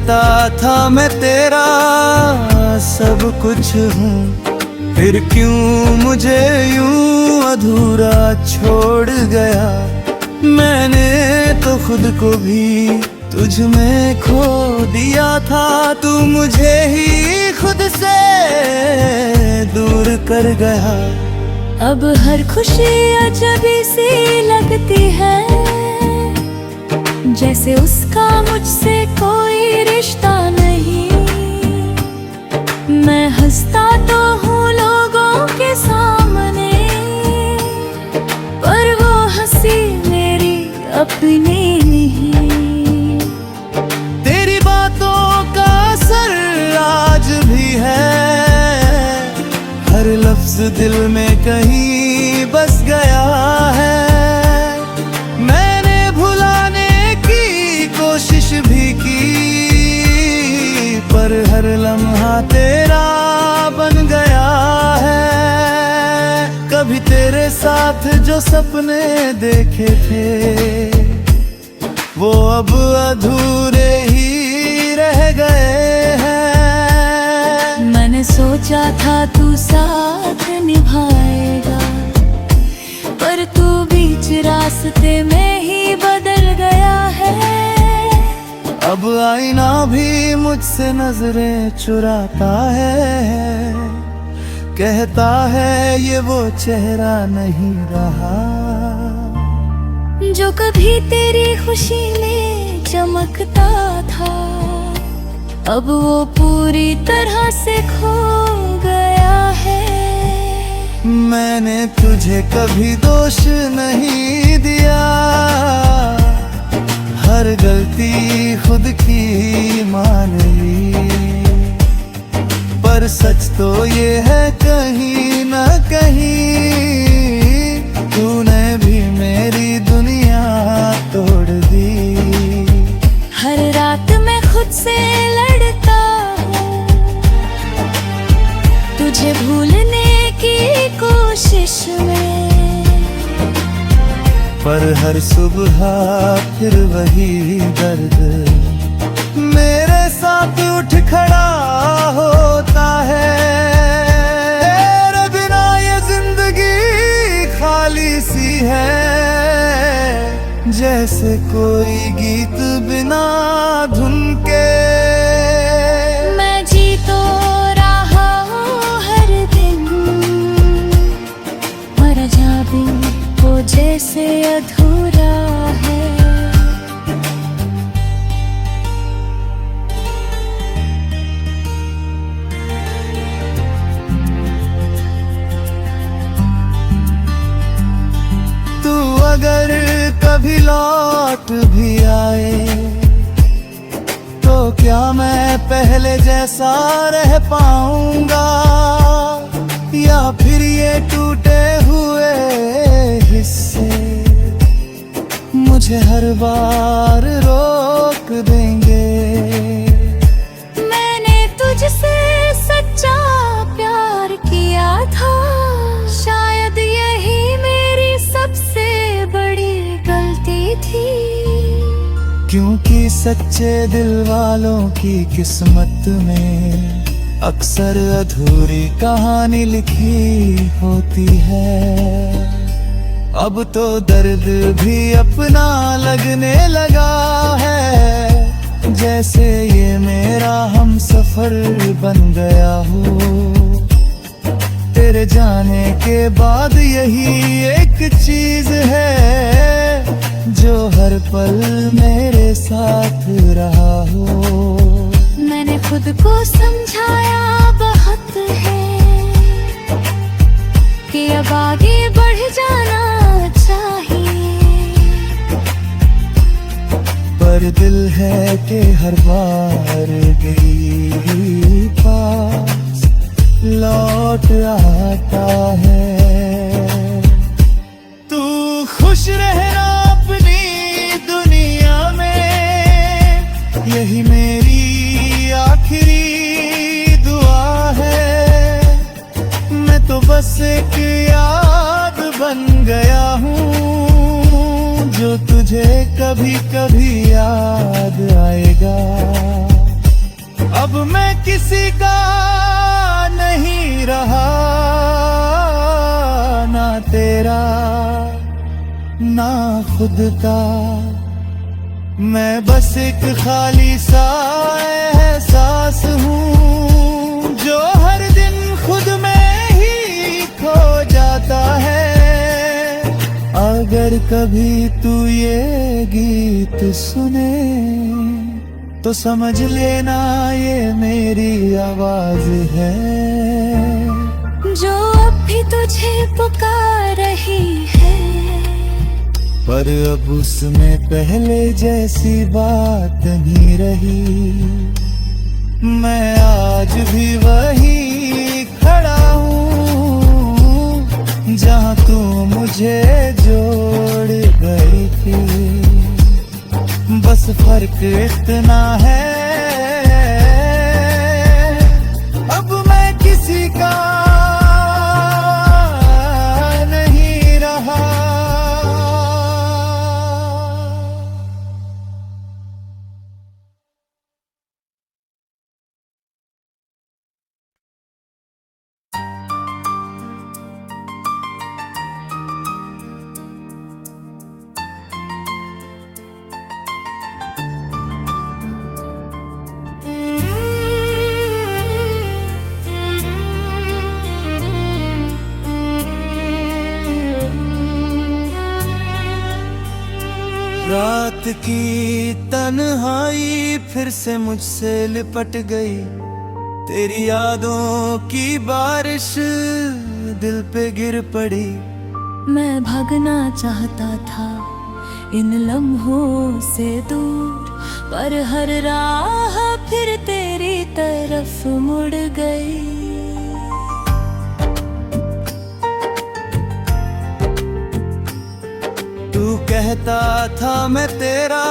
कहता था मैं तेरा सब कुछ हूँ, फिर क्यों मुझे यूं अधूरा छोड़ गया। मैंने तो खुद को भी तुझ में खो दिया था, तू मुझे ही खुद से दूर कर गया। अब हर खुशी अजबी सी लगती है, जैसे उसका मुझसे कोई रिश्ता नहीं। मैं हंसता तो हूँ लोगों के सामने, पर वो हंसी मेरी अपनी नहीं। तेरी बातों का असर आज भी है, हर लफ्ज दिल में कहीं बस गया है। कोशिश भी की, पर हर लम्हा तेरा बन गया है। कभी तेरे साथ जो सपने देखे थे, वो अब अधूरे ही रह गए हैं। मैंने सोचा था तू साथ निभाएगा, पर तू बीच रास्ते में ही बदल गया है। अब आईना भी मुझसे नजरें चुराता है, कहता है ये वो चेहरा नहीं रहा जो कभी तेरी खुशी में चमकता था। अब वो पूरी तरह से खो गया है। मैंने तुझे कभी दोष नहीं दिया, हर गलती खुद की मान ली। पर सच तो ये है कहीं न कहीं, तूने भी मेरी दुनिया तोड़ दी। हर रात मैं खुद से लड़ता हूँ, तुझे भूलने की कोशिश में, पर हर सुबह फिर वही दर्द मेरे साथ उठ खड़ा होता है। तेरे बिना ये जिंदगी खाली सी है, जैसे कोई गीत बिना धुन के। मैं जी तो रहा हूँ हर दिन, मर जा भी वो जैसे अधूरा है। तू अगर कभी लौट भी आए, तो क्या मैं पहले जैसा रह पाऊंगा, या फिर ये टूटे हुए हिस्से मुझे हर बार रोक देंगे। मैंने तुझसे सच्चा प्यार किया था, शायद यही मेरी सबसे बड़ी गलती थी। क्योंकि सच्चे दिल वालों की किस्मत में अक्सर अधूरी कहानी लिखी होती है। अब तो दर्द भी अपना लगने लगा है, जैसे ये मेरा हम सफर बन गया हो। तेरे जाने के बाद यही एक चीज है, जो हर पल मेरे साथ रहा हो। मैंने खुद को समझाया बहुत है कि अब आगे बढ़ जाना चाहिए, पर दिल है कि हर बार गई पास लौट आता है। तू खुश रहना अपनी दुनिया में, यही मेरी आखिरी दुआ है। मैं तो बस एक याद बन गया हूँ, जो तुझे कभी कभी याद आएगा। अब मैं किसी का नहीं रहा, ना तेरा ना खुद का। मैं बस एक खाली सा एहसास हूँ जो हर दिन खुद में ही खो जाता है। अगर कभी तू ये गीत सुने तो समझ लेना ये मेरी आवाज है, जो अब भी तुझे पुकार रही है। पर अब उसमें पहले जैसी बात नहीं रही। मैं आज भी वही खड़ा हूँ जहाँ तू मुझे जोड़ गई थी। बस फर्क इतना है, अब मैं किसी का नहीं रहा। रात की तन्हाई फिर से मुझसे लिपट गई। तेरी यादों की बारिश दिल पे गिर पड़ी। मैं भागना चाहता था इन लम्हों से दूर, पर हर राह फिर तेरी तरफ मुड़ गई। तू कहता था मैं तेरा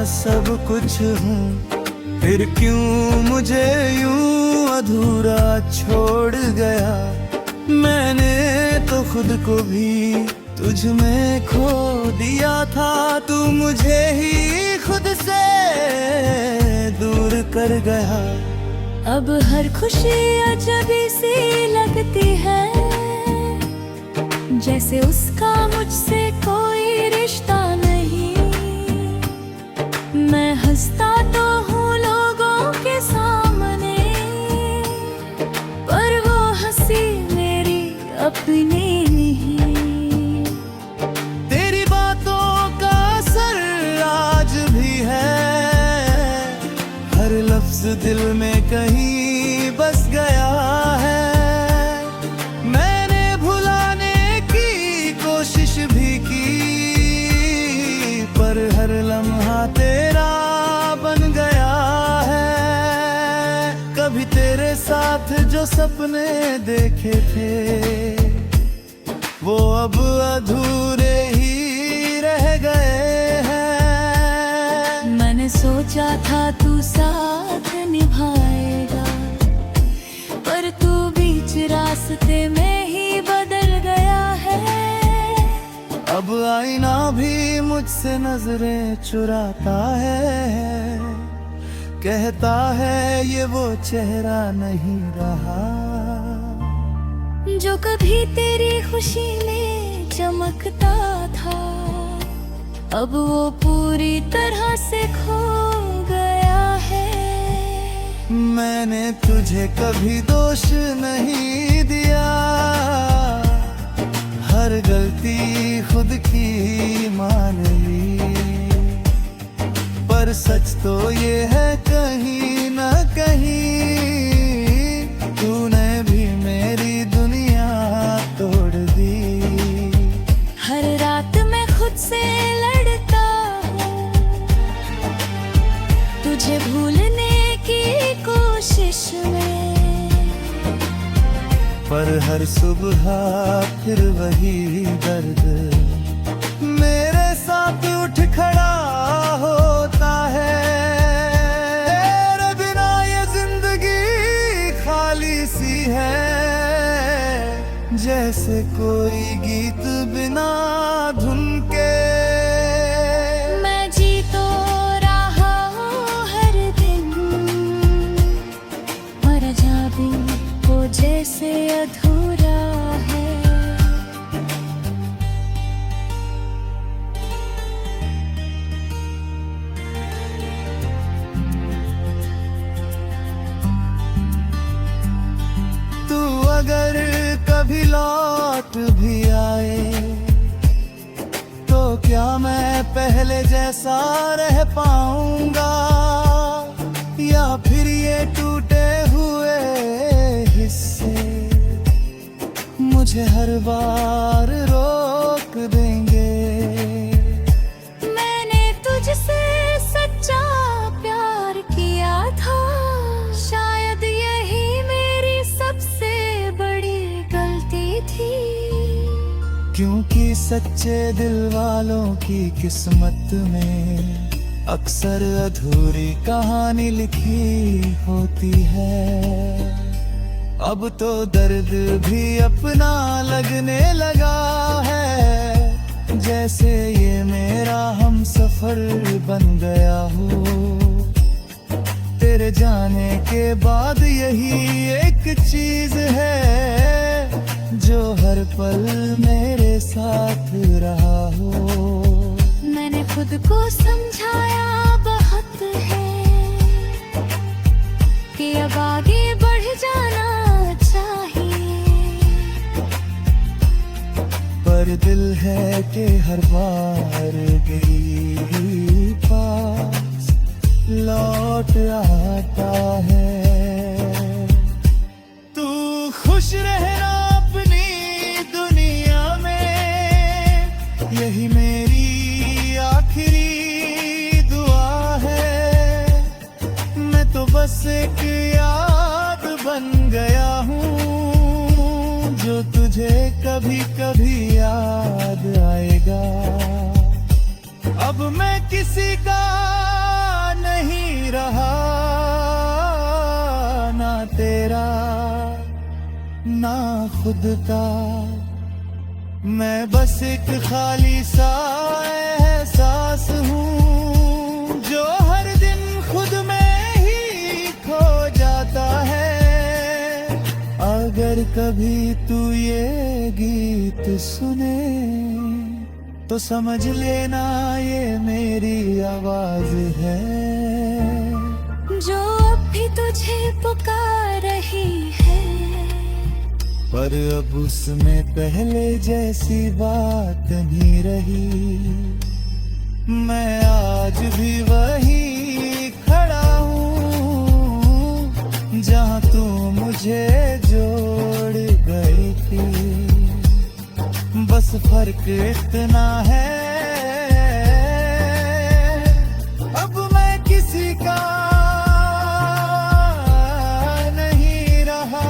सब कुछ हूँ, फिर क्यों मुझे यूं अधूरा छोड़ गया। मैंने तो खुद को भी तुझ में खो दिया था, तू मुझे ही खुद से दूर कर गया। अब हर खुशी अजबी सी लगती है, जैसे उसका मुझसे कोई रिश्ता नहीं। मैं हंसता तो हूँ लोगों के सामने, पर वो हंसी मेरी अपनी नहीं। तेरी बातों का असर आज भी है, हर लफ्ज दिल में कहीं बस गया है। भी की पर हर लम्हा तेरा बन गया है। कभी तेरे साथ जो सपने देखे थे वो अब अधूरे ही रह गए हैं। मैंने सोचा था तू साथ निभाएगा, पर तू बीच रास्ते में ही बदल गया है। अब आईना भी मुझसे नजरें चुराता है, कहता है ये वो चेहरा नहीं रहा जो कभी तेरी खुशी में चमकता था। अब वो पूरी तरह से खो गया है। मैंने तुझे कभी दोष नहीं दिया, हर गलती खुद की मान ली। पर सच तो ये है कहीं न कहीं तूने भी मेरी दुनिया तोड़ दी। हर रात मैं खुद से लड़ता हूँ, तुझे भूलने की कोशिश में, पर हर सुबह फिर वही दर्द मेरे साथ उठ खड़ा होता है। तेरे बिना ये जिंदगी खाली सी है, जैसे कोई गीत बिना धुन के। मैं जी तो रहा हूँ हर दिन अगर कभी लौट भी आए तो क्या मैं पहले जैसा रह पाऊंगा, या फिर ये टूटे हुए हिस्से मुझे हर बार रोक देंगे। मैंने तुझसे सच्चा प्यार किया था, शायद यही मेरी सबसे बड़ी गलती थी। क्योंकि सच्चे दिल वालों की किस्मत में अक्सर अधूरी कहानी लिखी होती है। अब तो दर्द भी अपना लगने लगा है, जैसे ये मेरा हम सफर बन गया हो। तेरे जाने के बाद यही एक चीज है जो हर पल मेरे साथ रहा हो। मैंने खुद को समझाया बहुत है कि अब आगे बढ़ जाना चाहिए, पर दिल है कि हर बार गई पास लौट आता है। तू खुश रहना अपनी दुनिया में, यही मेरी आखिरी दुआ है। मैं तो बस एक याद बन गया हूँ जो तुझे कभी कभी याद आएगा। अब मैं किसी का नहीं रहा, ना तेरा ना खुद का। मैं बस एक खाली सा एहसास हूँ जो हर दिन खुद में ही खो जाता है। अगर कभी तू ये गीत सुने तो समझ लेना ये मेरी आवाज है, जो अब भी तुझे पुकार रही है। पर अब उसमें पहले जैसी बात नहीं रही। मैं आज भी वही खड़ा हूँ जहाँ तू मुझे जोड़ गई थी। बस फर्क इतना है अब मैं किसी का नहीं रहा।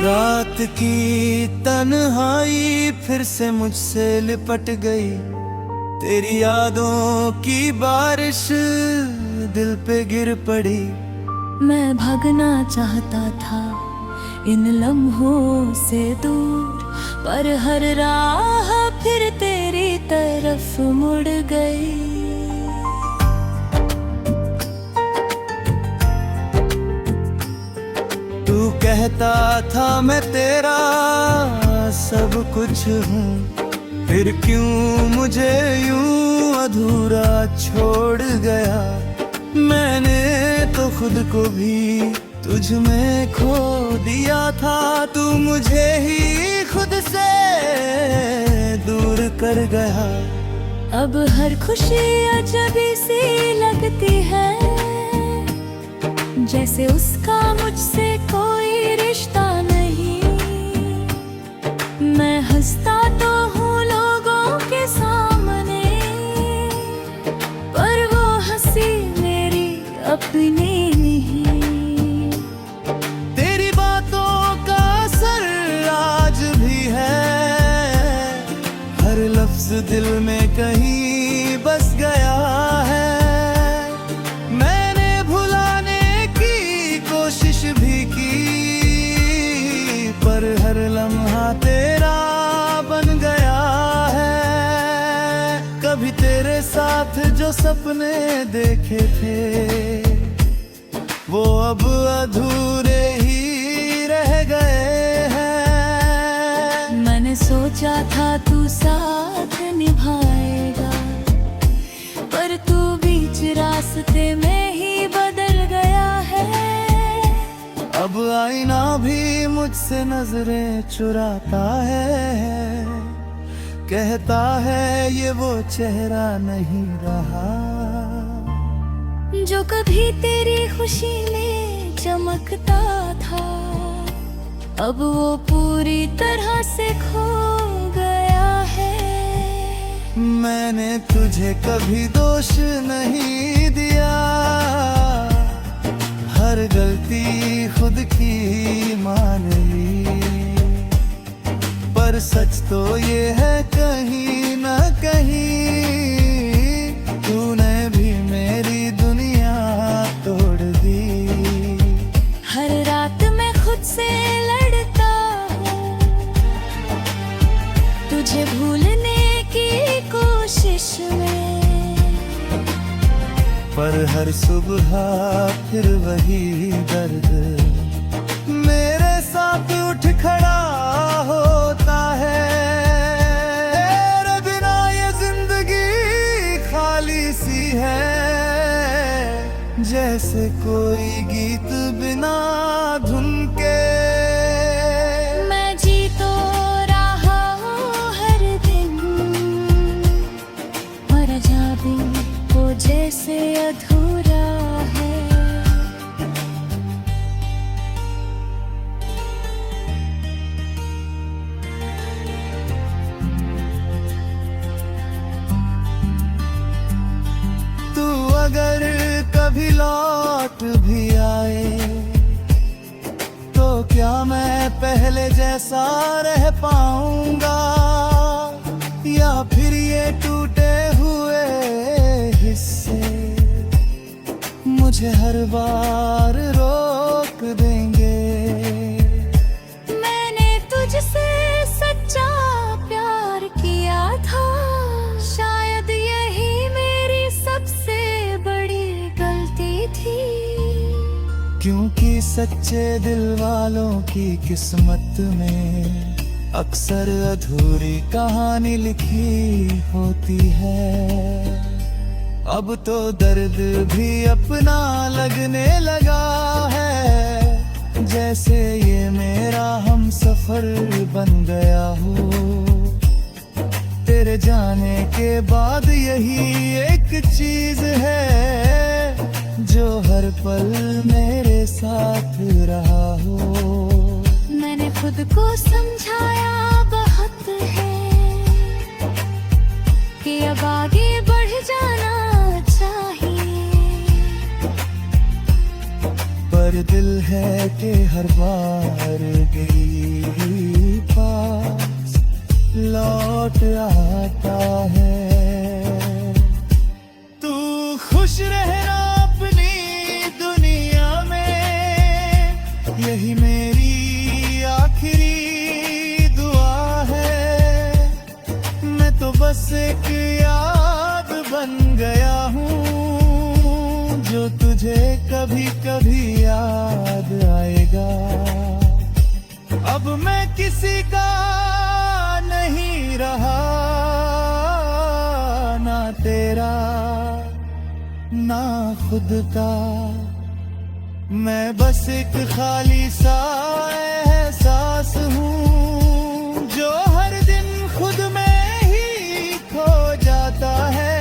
रात की तन्हाई फिर से मुझसे लिपट गई। तेरी यादों की बारिश दिल पे गिर पड़ी। मैं भागना चाहता था इन लम्हों से दूर, पर हर राह फिर तेरी तरफ मुड़ गई। तू कहता था मैं तेरा सब कुछ हूँ, फिर क्यों मुझे यूं अधूरा छोड़ गया। मैंने तो खुद को भी तुझ में खो दिया था, तू मुझे ही खुद से दूर कर गया। अब हर खुशी अजबी सी लगती है, जैसे उसका मुझसे कोई रिश्ता नहीं। मैं हंसता तो हूँ लोगों के सामने, पर वो हंसी मेरी अपनी नहीं। तेरी बातों का असर आज भी है, हर लफ्ज दिल में कहीं बस गया है। कोशिश भी की सपने देखे थे वो अब अधूरे ही रह गए हैं। मैंने सोचा था तू साथ निभाएगा, पर तू बीच रास्ते में ही बदल गया है। अब आईना भी मुझसे नजरें चुराता है, कहता है ये वो चेहरा नहीं रहा जो कभी तेरी खुशी में चमकता था। अब वो पूरी तरह से खो गया है। मैंने तुझे कभी दोष नहीं दिया, हर गलती खुद की मान ली, पर सच तो ये है कहीं न कहीं तूने भी मेरी दुनिया तोड़ दी। हर रात मैं खुद से लड़ता हूँ, तुझे भूलने की कोशिश में, पर हर सुबह फिर वही दर्द मेरे साथ उठ खड़ा होता है। तेरे बिना ये जिंदगी खाली सी है, जैसे कोई गीत बिना धुन के। मैं जी तो रहा हूँ हर दिन, मर जा भी वो जैसे अधूरा है। तू अगर कभी लौट भी आए तो क्या मैं पहले जैसा रह पाऊंगा, या फिर ये टूटे हुए हिस्से मुझे हर बार रोक देंगे। मैंने तुझसे सच्चा प्यार किया था, शायद यही मेरी सबसे बड़ी गलती थी। क्योंकि सच्चे दिल वालों की किस्मत में अक्सर अधूरी कहानी लिखी होती है। अब तो दर्द भी अपना लगने लगा है, जैसे ये मेरा हम सफर बन गया हो। तेरे जाने के बाद यही एक चीज है जो हर पल मेरे साथ रहा हो। मैंने खुद को समझाया बहुत है कि अब आगे बढ़ जाना चाहिए, पर दिल है कि हर बार गई पास लौट आता है। तू खुश रहना अपनी दुनिया में, यही मेरी आखिरी दुआ है। मैं तो बस एक याद बन गया हूँ जो तुझे कभी कभी याद आएगा। अब मैं किसी का नहीं रहा, ना तेरा ना खुद का। मैं बस एक खाली सा एहसास हूँ जो हर दिन खुद में ही खो जाता है।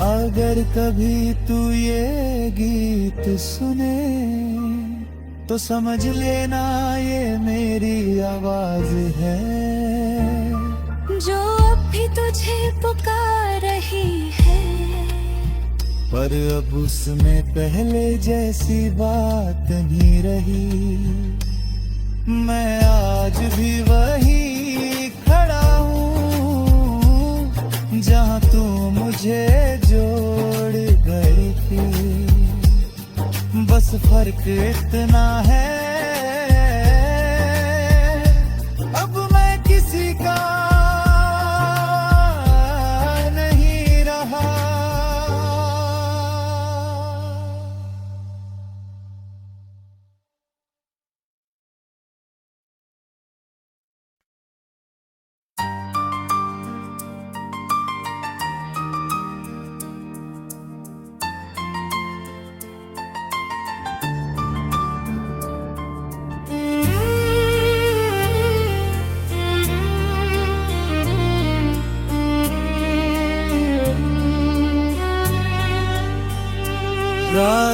अगर कभी तू ये गीत सुने तो समझ लेना ये मेरी आवाज है जो अब भी तुझे पुकार रही है। पर अब उसमें पहले जैसी बात नहीं रही। मैं आज भी वही खड़ा हूँ जहाँ तू मुझे जोड़ गई थी। बस फर्क इतना है अब मैं किसी का नहीं रहा।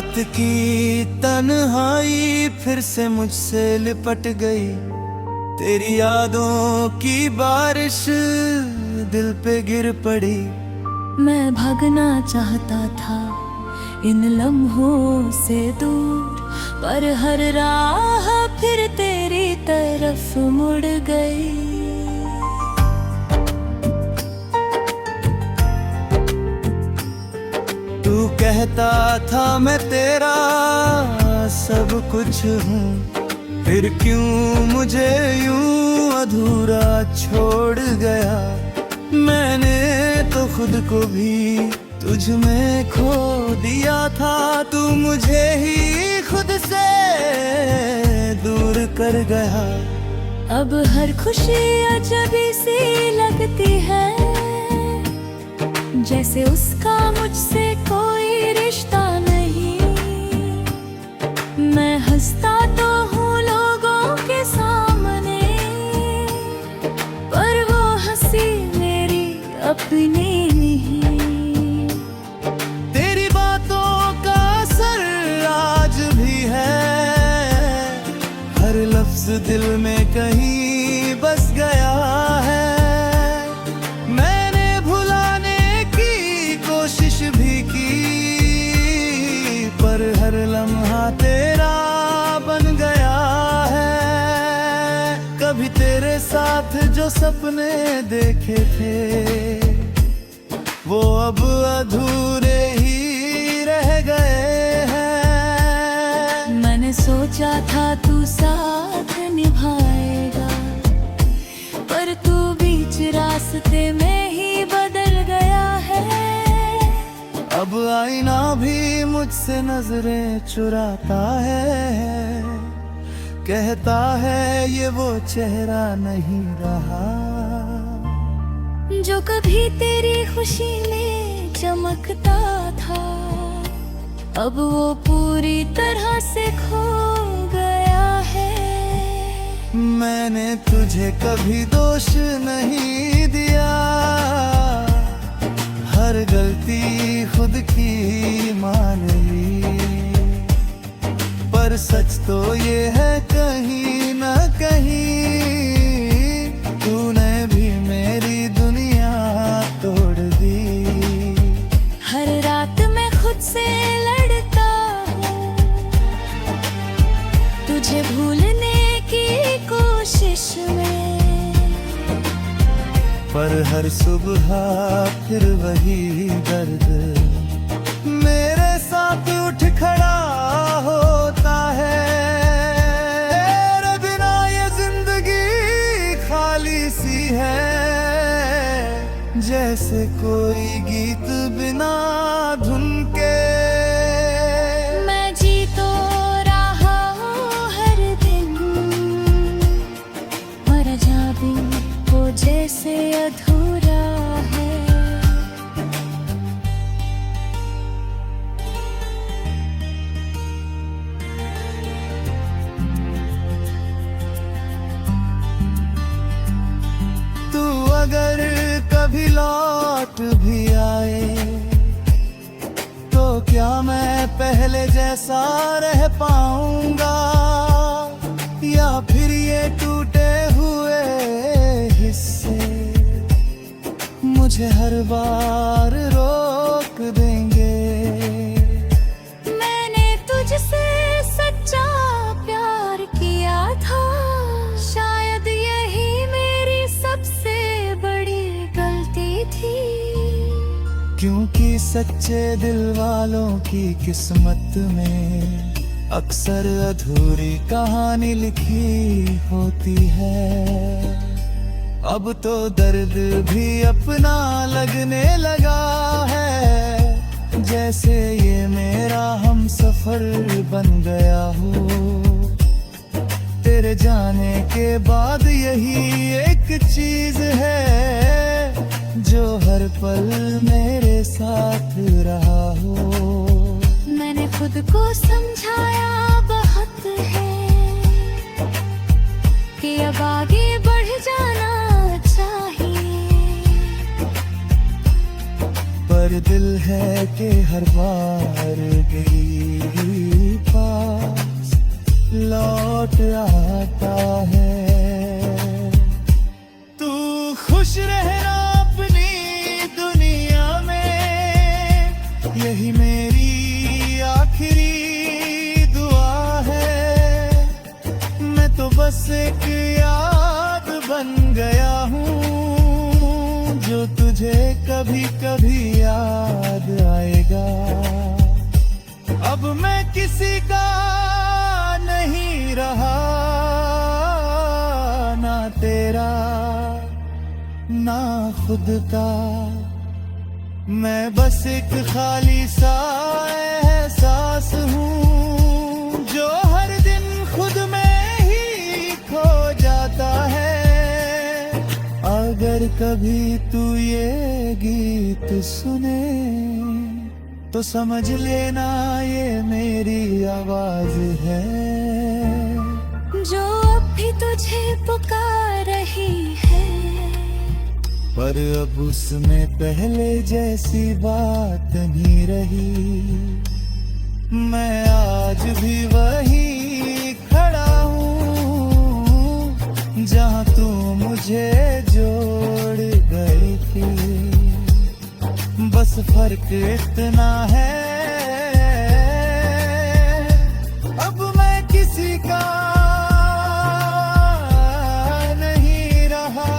रात की तन्हाई फिर से मुझसे लिपट गई। तेरी यादों की बारिश दिल पे गिर पड़ी। मैं भागना चाहता था इन लम्हों से दूर, पर हर राह फिर तेरी तरफ मुड़ गई। तू कहता था मैं तेरा सब कुछ हूँ, फिर क्यों मुझे यूं अधूरा छोड़ गया। मैंने तो खुद को भी तुझ में खो दिया था, तू मुझे ही खुद से दूर कर गया। अब हर खुशी अजबी सी लगती है, जैसे उसका मुझसे कोई रिश्ता नहीं। मैं हंसता तो हूँ लोगों के सामने, पर वो हंसी मेरी अपनी नहीं। तेरी बातों का असर आज भी है, हर लफ्ज दिल में कहीं बस गया है। मैंने भुलाने की कोशिश भी की, पर हर लम्हा तेरा बन गया है। कभी तेरे साथ जो सपने देखे थे, वो अब अधूरे ही रह गए हैं। मैंने सोचा था तू साथ निभाएगा, पर तू बीच रास्ते में ही बदल गया है। अब आईना भी मुझसे नजरें चुराता है, कहता है ये वो चेहरा नहीं रहा जो कभी तेरी खुशी में चमकता था। अब वो पूरी तरह से खो गया है। मैंने तुझे कभी दोष नहीं दिया, हर गलती खुद की मान ली। पर सच तो ये है कहीं न कहीं, तूने भी मेरी दुनिया तोड़ दी। हर रात मैं खुद से लड़ता हूँ, तुझे भूलने की कोशिश में, पर हर सुबह फिर वही दर्द मेरे साथ उठ खड़ा होता है। तेरे बिना ये जिंदगी खाली सी है, जैसे कोई गीत बिना धुन के। मैं जी तो रहा हूँ हर दिन, मर जा भी वो जैसे अधूरा है। तू अगर कभी लौट भी आए, तो क्या मैं पहले जैसा रह पाऊंगा, या फिर ये टूटे हुए हिस्से मुझे हर बार रोक देंगे। मैंने तुझसे सच्चा प्यार किया था, शायद यही मेरी सबसे बड़ी गलती थी। क्योंकि सच्चे दिल वालों की किस्मत में अक्सर अधूरी कहानी लिखी होती है। अब तो दर्द भी अपना लगने लगा है, जैसे ये मेरा हम सफर बन गया हो। तेरे जाने के बाद यही एक चीज है जो हर पल मेरे साथ रहा हो। मैंने खुद को समझाया बहुत है कि अब आगे बढ़ जाना चाहिए, पर दिल है कि हर बार गई पास लौट आता है। तू खुश रहना अपनी दुनिया में, यही मेरी आखिरी दुआ है। मैं तो बस एक याद बन गया हूँ जो तुझे कभी कभी याद आएगा। अब मैं किसी का नहीं रहा, ना तेरा ना खुद का। मैं बस एक खाली सा एहसास हूँ जो हर दिन खुद में ही खो जाता है। अगर कभी तू ये गीत सुने तो समझ लेना ये मेरी आवाज है जो अब भी तुझे पुकार रही है। पर अब उसमें पहले जैसी बात नहीं रही। मैं आज भी वही खड़ा हूँ जहाँ तू मुझे जोड़ गई थी। बस फर्क इतना है अब मैं किसी का नहीं रहा।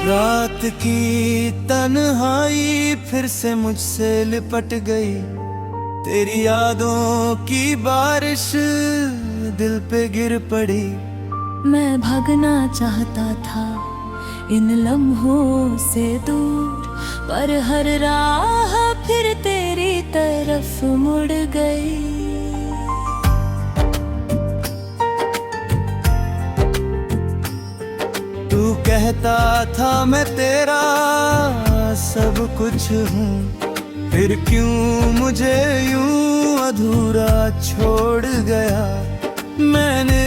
रात की तन्हाई फिर से मुझसे लिपट गई। तेरी यादों की बारिश दिल पे गिर पड़ी। मैं भागना चाहता था इन लम्हों से दूर, पर हर राह फिर तेरी तरफ मुड़ गई। तू कहता था मैं तेरा सब कुछ हूँ, फिर क्यों मुझे यूं अधूरा छोड़ गया। मैंने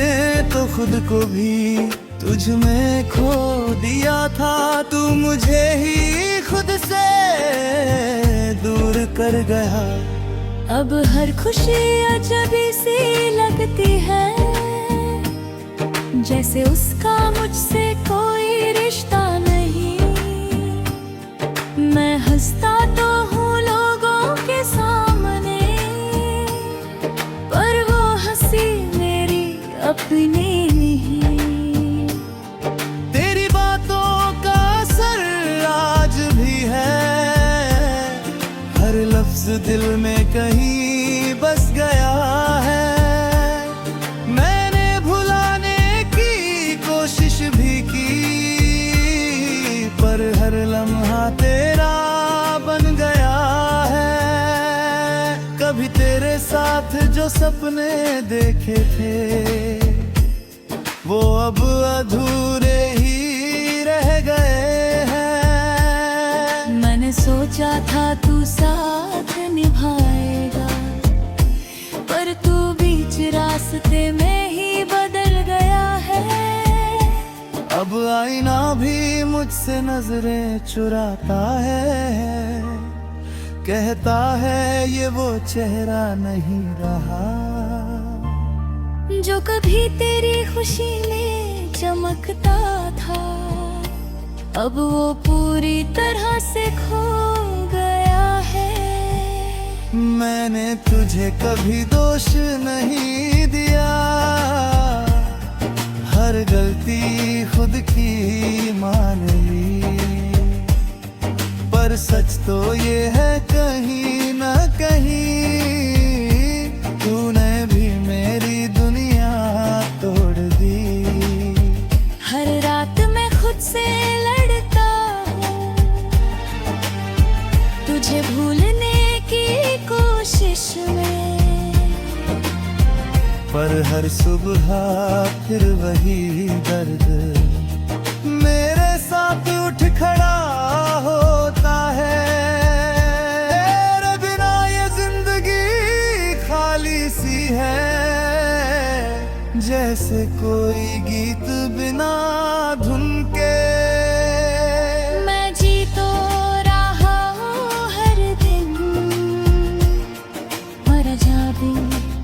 तो खुद को भी तुझ में खो दिया था। तू मुझे ही खुद से दूर कर गया। अब हर खुशी अजबी सी लगती है, जैसे उसका मुझसे कोई रिश्ता नहीं। मैं हंसता तो हूँ लोगों के सामने, पर वो हंसी मेरी अपनी नहीं। तेरी बातों का असर आज भी है, हर लफ्ज दिल में कहीं बस गया है। हर लम्हा तेरा बन गया है। कभी तेरे साथ जो सपने देखे थे वो अब अधूरे ही रह गए हैं। मैंने सोचा था तू साथ निभाएगा, पर तू बीच रास्ते में ही बदल गया है। अब आईना भी मुझसे नजरें चुराता है, कहता है ये वो चेहरा नहीं रहा जो कभी तेरी खुशी में चमकता था। अब वो पूरी तरह से खो गया है। मैंने तुझे कभी दोष नहीं दिया, हर गलती खुद की मान ली। पर सच तो ये है कहीं न कहीं तूने भी मेरी दुनिया तोड़ दी। हर रात मैं खुद से लड़ता हूँ, पर हर सुबह फिर वही दर्द मेरे साथ उठ खड़ा होता है। तेरे बिना ये जिंदगी खाली सी है, जैसे कोई गीत बिना धुन के। मैं जी तो रहा हूँ हर दिन, मर जा भी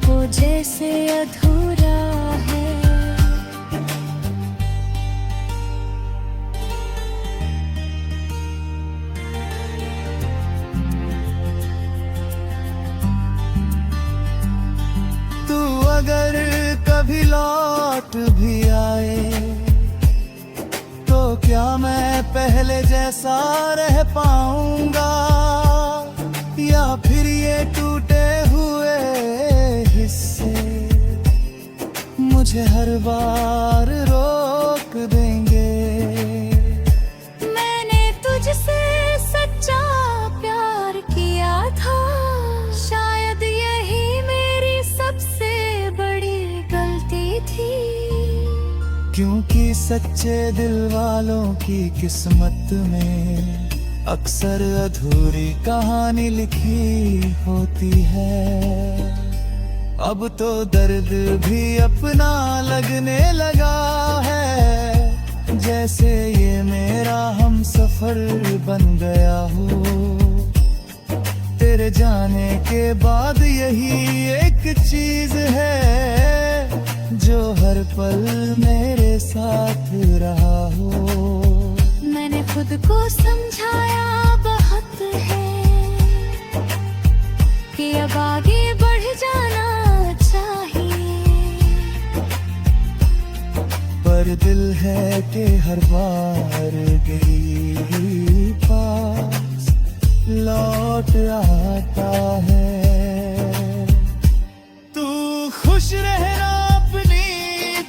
वो जैसे अधूरा है। तू अगर कभी लौट भी आए तो क्या मैं पहले जैसा रह पाऊंगा, या फिर ये टूटे हुए हिस्से मुझे हर बार रोक देंगे। मैंने तुझसे सच्चा प्यार किया था, शायद यही मेरी सबसे बड़ी गलती थी। क्योंकि सच्चे दिल वालों की किस्मत में अक्सर अधूरी कहानी लिखी होती है। अब तो दर्द भी अपना लगने लगा है, जैसे ये मेरा हम सफर बन गया हो। तेरे जाने के बाद यही एक चीज है जो हर पल मेरे साथ रहा हो। मैंने खुद को समझाया बहुत है कि अब आगे बढ़ जाना चाहिए, पर दिल है कि हर बार गई पास लौट आता है। तू खुश रहना अपनी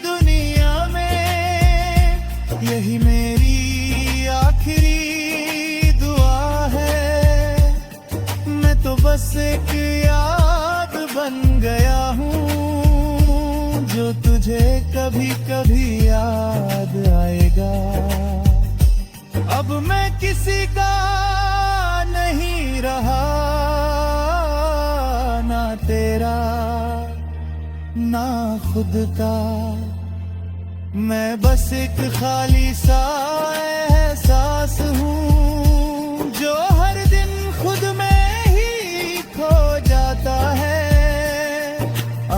दुनिया में, यही मेरी आखिरी दुआ है। मैं तो बस एक याद बन गया हूँ जो तुझे कभी कभी याद आएगा। अब मैं किसी का नहीं रहा, ना तेरा ना खुद का। मैं बस एक खाली सा एहसास हूँ जो हर दिन खुद में ही खो जाता है।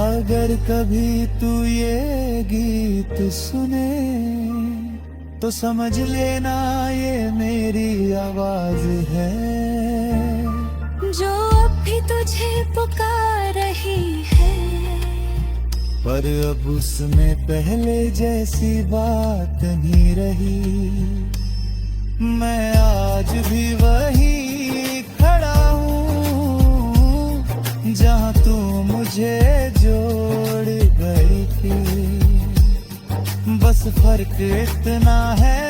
अगर कभी तू ये गीत सुने तो समझ लेना ये मेरी आवाज है, जो अब भी तुझे पुकार रही है। पर अब उसमें पहले जैसी बात नहीं रही। मैं आज भी वही खड़ा हूँ जहाँ तू मुझे जोड़ गई थी। बस फर्क इतना है